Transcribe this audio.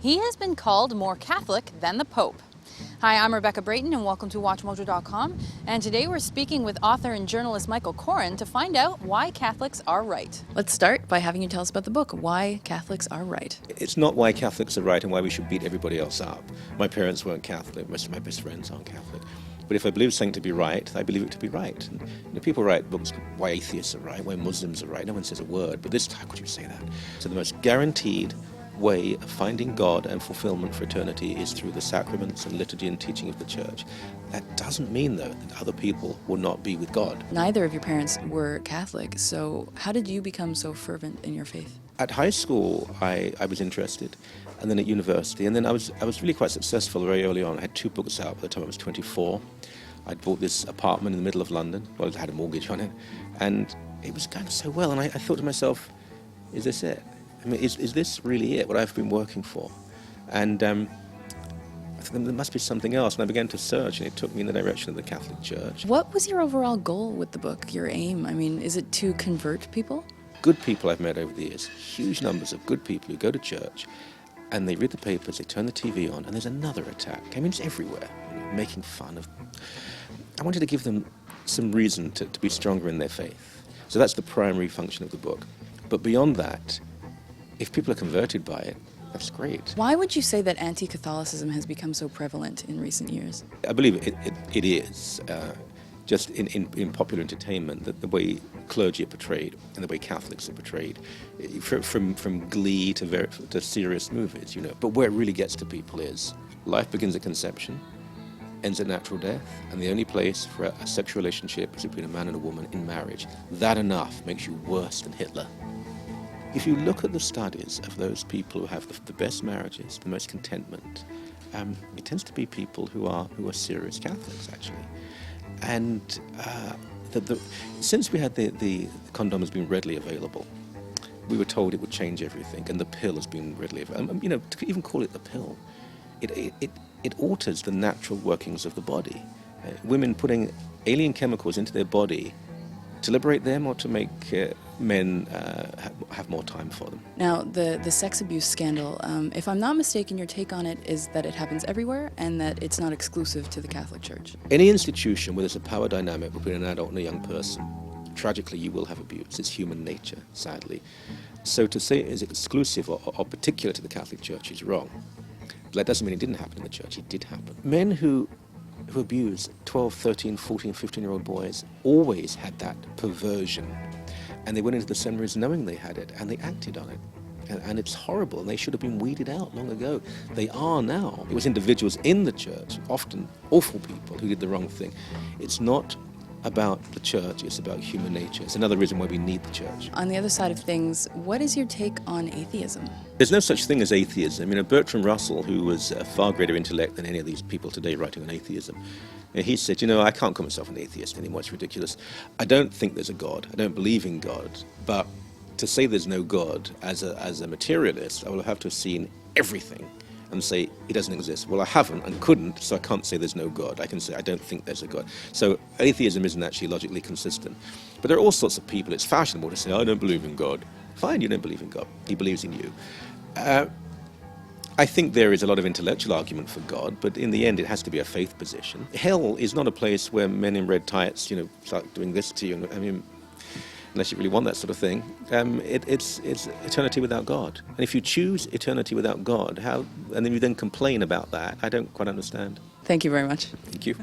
He has been called more Catholic than the Pope. Hi, I'm Rebecca Brayton and welcome to WatchMojo.com. And today we're speaking with author and journalist Michael Koren to find out why Catholics are right. Let's start by having you tell us about the book, Why Catholics Are Right. It's not why Catholics are right and why we should beat everybody else up. My parents weren't Catholic, most of my best friends aren't Catholic. But if I believe something to be right, I believe it to be right. And people write books, why atheists are right, why Muslims are right. No one says a word, but this time, could you say that? So the most guaranteed way of finding God and fulfillment for eternity is through the sacraments and liturgy and teaching of the Church. That doesn't mean, though, that other people will not be with God. Neither of your parents were Catholic, so how did you become so fervent in your faith? At high school, I was interested, and then at university, and then I was really quite successful very early on. I had 2 books out by the time I was 24. I'd bought this apartment in the middle of London. Well, I had a mortgage on it, and it was going so well, and I thought to myself, is this it? I mean, is this really it, what I've been working for? And I thought there must be something else, and I began to search, and it took me in the direction of the Catholic Church. What was your overall goal with the book, your aim? I mean, is it to convert people? Good people I've met over the years, huge numbers of good people who go to church, and they read the papers, they turn the TV on, and there's another attack. I mean, it's everywhere, making fun of... I wanted to give them some reason to be stronger in their faith. So that's the primary function of the book. But beyond that, if people are converted by it, that's great. Why would you say that anti-Catholicism has become so prevalent in recent years? I believe it is, just in popular entertainment, that the way clergy are portrayed and the way Catholics are portrayed, from Glee to serious movies, you know. But where it really gets to people is life begins at conception, ends at natural death, and the only place for a sexual relationship is between a man and a woman in marriage. That enough makes you worse than Hitler. If you look at the studies of those people who have the best marriages, the most contentment, it tends to be people who are serious Catholics, actually. And since we had the condom has been readily available, we were told it would change everything, and the pill has been readily available. You know, to even call it the pill, it alters the natural workings of the body. Women putting alien chemicals into their body to liberate them or to make men have more time for them. Now, the sex abuse scandal, if I'm not mistaken, your take on it is that it happens everywhere and that it's not exclusive to the Catholic Church. Any institution where there's a power dynamic between an adult and a young person, tragically you will have abuse. It's human nature, sadly. So to say it is exclusive or particular to the Catholic Church is wrong. But that doesn't mean it didn't happen in the Church. It did happen. Men who abuse 12, 13, 14, 15-year-old boys always had that perversion. And they went into the seminaries knowing they had it, and they acted on it. And it's horrible, and they should have been weeded out long ago. They are now. It was individuals in the Church, often awful people, who did the wrong thing. It's not about the Church, it's about human nature. It's another reason why we need the Church. On the other side of things, what is your take on atheism? There's no such thing as atheism. You know, Bertrand Russell, who was a far greater intellect than any of these people today writing on atheism, he said, you know, I can't call myself an atheist anymore, it's ridiculous. I don't think there's a God, I don't believe in God, but to say there's no God as a materialist, I will have to have seen everything and say it doesn't exist. Well, I haven't and couldn't, so I can't say there's no God. I can say I don't think there's a God. So atheism isn't actually logically consistent. But there are all sorts of people. It's fashionable to say, I don't believe in God. Fine, you don't believe in God. He believes in you. I think there is a lot of intellectual argument for God, but in the end it has to be a faith position. Hell is not a place where men in red tights, you know, start doing this to you. I mean, unless you really want that sort of thing. It's eternity without God. And if you choose eternity without God, and then you then complain about that, I don't quite understand. Thank you very much. Thank you.